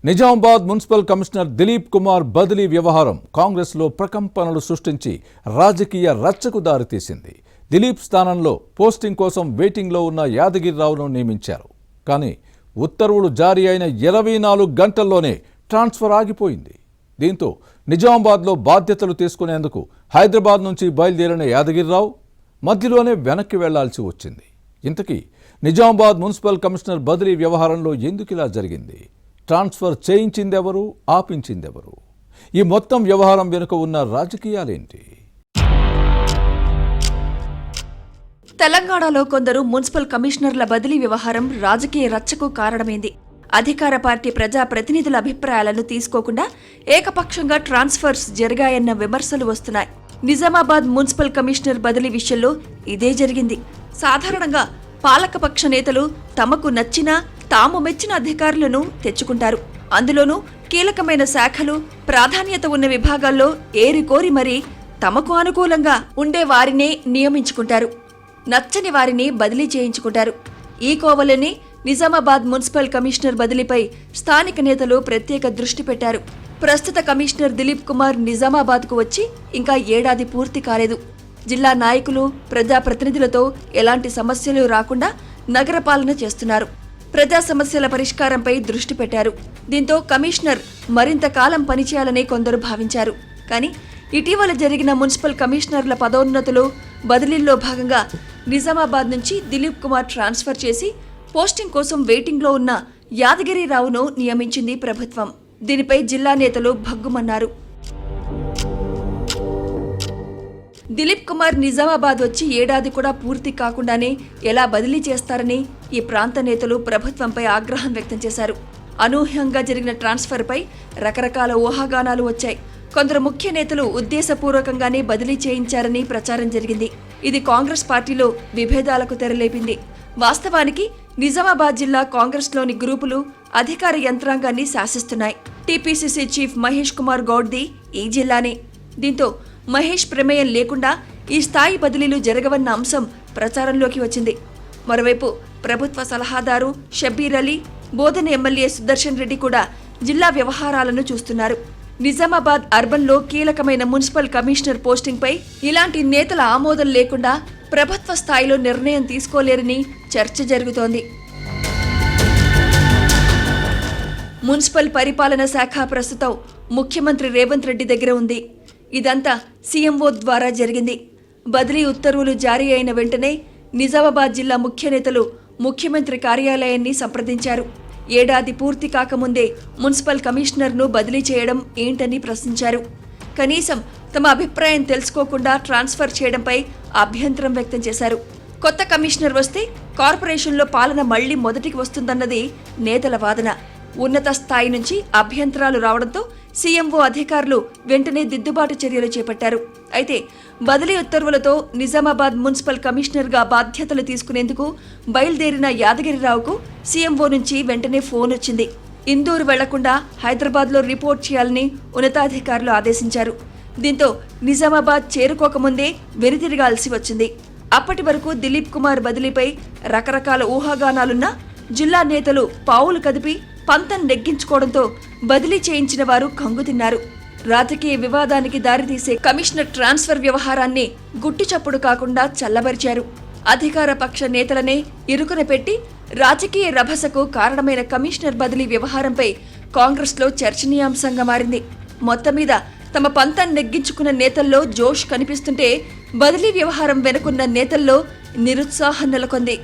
Nizamabad municipal commissioner Dilip Kumar బదిలీ వ్యవహారం కాంగ్రెస్లో ప్రకంపనలు సృష్టించి రాజకీయ రచ్చకు దారితీసింది. దిలీప్ స్థానంలో పోస్టింగ్ కోసం వెయిటింగ్లో ఉన్న యాదగిరిరావును నియమించారు. కానీ ఉత్తర్వులు జారీ అయిన 24 గంటల్లోనే ట్రాన్స్ఫర్ ఆగిపోయింది. దీంతో నిజామాబాద్లో బాధ్యతలు తీసుకునేందుకు హైదరాబాద్ నుంచి బయలుదేరిన యాదగిరిరావు మధ్యలోనే వెనక్కి వెళ్లాల్సి వచ్చింది. ఇంతకీ నిజామాబాద్ మున్సిపల్ కమిషనర్ బదిలీ వ్యవహారంలో ఎందుకు ఇలా జరిగింది? ట్రాన్స్ఫర్ చేయించిందెవరు, ఆపించిందెవరు? ఈ మొత్తం వ్యవహారం వెనుక ఉన్న రాజకీయాలేంటి? తెలంగాణలో కొందరు మున్సిపల్ కమిషనర్ల బదిలీ వ్యవహారం రాజకీయ రచ్చకు కారణమైంది. అధికార పార్టీ ప్రజా ప్రతినిధుల అభిప్రాయాలను తీసుకోకుండా ఏకపక్షంగా ట్రాన్స్ఫర్స్ జరిగాయన్న విమర్శలు వస్తున్నాయి. నిజామాబాద్ మున్సిపల్ కమిషనర్ బదిలీ విషయంలో ఇదే జరిగింది. సాధారణంగా పాలకపక్ష నేతలు తమకు నచ్చిన తాము మెచ్చిన అధికారులను తెచ్చుకుంటారు. అందులోనూ కీలకమైన శాఖలు, ప్రాధాన్యత ఉన్న విభాగాల్లో ఏరికోరి మరీ తమకు అనుకూలంగా ఉండే వారినే నియమించుకుంటారు. నచ్చని వారిని బదిలీ చేయించుకుంటారు. ఈ కోవలోనే నిజామాబాద్ మున్సిపల్ కమిషనర్ బదిలీపై స్థానిక నేతలు ప్రత్యేక దృష్టి పెట్టారు. ప్రస్తుత కమిషనర్ దిలీప్ కుమార్ నిజామాబాద్కు వచ్చి ఇంకా ఏడాది పూర్తి కాలేదు. జిల్లా నాయకులు, ప్రజాప్రతినిధులతో ఎలాంటి సమస్యలు రాకుండా నగరపాలన చేస్తున్నారు. ప్రజా సమస్యల పరిష్కారంపై దృష్టి పెట్టారు. దీంతో కమిషనర్ మరింత కాలం పనిచేయాలని కొందరు భావించారు. కానీ ఇటీవల జరిగిన మున్సిపల్ కమిషనర్ల పదోన్నతులు, బదిలీల్లో భాగంగా నిజామాబాద్ నుంచి దిలీప్ కుమార్ ట్రాన్స్ఫర్ చేసి పోస్టింగ్ కోసం వెయిటింగ్లో ఉన్న యాదగిరిరావును నియమించింది ప్రభుత్వం. దీనిపై జిల్లా నేతలు భగ్గుమన్నారు. దిలీప్ కుమార్ నిజామాబాద్ వచ్చి ఏడాది కూడా పూర్తి కాకుండానే ఎలా బదిలీ చేస్తారని ఈ ప్రాంత నేతలు ప్రభుత్వంపై ఆగ్రహం వ్యక్తం చేశారు. అనూహ్యంగా జరిగిన ట్రాన్స్ఫర్పై రకరకాల ఊహాగానాలు వచ్చాయి. కొందరు ముఖ్య నేతలు ఉద్దేశపూర్వకంగానే బదిలీ చేయించారని ప్రచారం జరిగింది. ఇది కాంగ్రెస్ పార్టీలో విభేదాలకు తెరలేపింది. వాస్తవానికి నిజామాబాద్ జిల్లా కాంగ్రెస్లోని గ్రూపులు అధికార యంత్రాంగాన్ని శాసిస్తున్నాయి. టీపీసీసీ చీఫ్ మహేష్ కుమార్ గౌడ్ది ఈ జిల్లానే. దీంతో మహేష్ ప్రమేయం లేకుండా ఈ స్థాయి బదిలీలు జరగవన్న అంశం ప్రచారంలోకి వచ్చింది. మరోవైపు ప్రభుత్వ సలహాదారు షబ్బీర్ అలీ, బోధన ఎమ్మెల్యే సుదర్శన్ రెడ్డి కూడా జిల్లా వ్యవహారాలను చూస్తున్నారు. నిజామాబాద్ అర్బన్లో కీలకమైన మున్సిపల్ కమిషనర్ పోస్టింగ్పై ఇలాంటి నేతల ఆమోదం లేకుండా ప్రభుత్వ స్థాయిలో నిర్ణయం తీసుకోలేరని చర్చ జరుగుతోంది. మున్సిపల్ పరిపాలన శాఖ ప్రస్తుతం ముఖ్యమంత్రి రేవంత్ రెడ్డి దగ్గర ఉంది. ఇదంతా సీఎంఓ ద్వారా జరిగింది. బదిలీ ఉత్తర్వులు జారీ అయిన వెంటనే నిజామాబాద్ జిల్లా ముఖ్య నేతలు ముఖ్యమంత్రి కార్యాలయాన్ని సంప్రదించారు. ఏడాది పూర్తి కాకముందే మున్సిపల్ కమిషనర్ను బదిలీ చేయడం ఏంటని ప్రశ్నించారు. కనీసం తమ అభిప్రాయం తెలుసుకోకుండా ట్రాన్స్ఫర్ చేయడంపై అభ్యంతరం వ్యక్తం చేశారు. కొత్త కమిషనర్ వస్తే కార్పొరేషన్లో పాలన మళ్లీ మొదటికి వస్తుందన్నది నేతల వాదన. ఉన్నత స్థాయి నుంచి అభ్యంతరాలు రావడంతో సీఎంఓ అధికారులు వెంటనే దిద్దుబాటు చర్యలు చేపట్టారు. అయితే బదిలీ ఉత్తర్వులతో నిజామాబాద్ మున్సిపల్ కమిషనర్గా బాధ్యతలు తీసుకునేందుకు బయలుదేరిన యాదగిరిరావుకు సీఎంఓ నుంచి వెంటనే ఫోన్ వచ్చింది. ఇందూరు వెళ్లకుండా హైదరాబాద్లో రిపోర్ట్ చేయాలని ఉన్నతాధికారులు ఆదేశించారు. దీంతో నిజామాబాద్ చేరుకోకముందే వెనుతిరగాల్సి వచ్చింది. అప్పటి వరకు దిలీప్ కుమార్ బదిలీపై రకరకాల ఊహాగానాలున్నా జిల్లా నేతలు పావులు కదిపి పంతం నెగ్గించుకోవడంతో బదిలీ చేయించిన వారు కంగుతిన్నారు. రాజకీయ వివాదానికి దారితీసే కమిషనర్ ట్రాన్స్ఫర్ వ్యవహారాన్ని గుట్టుచప్పుడు కాకుండా చల్లబరిచారు. అధికార పక్ష నేతలనే ఇరుకున పెట్టి రాజకీయ రభసకు కారణమైన కమిషనర్ బదిలీ వ్యవహారంపై కాంగ్రెస్లో చర్చనీయాంశంగా మారింది. మొత్తం మీద తమ పంతం నెగ్గించుకున్న నేతల్లో జోష్ కనిపిస్తుంటే బదిలీ వ్యవహారం వెనుకున్న నేతల్లో నిరుత్సాహం నెలకొంది.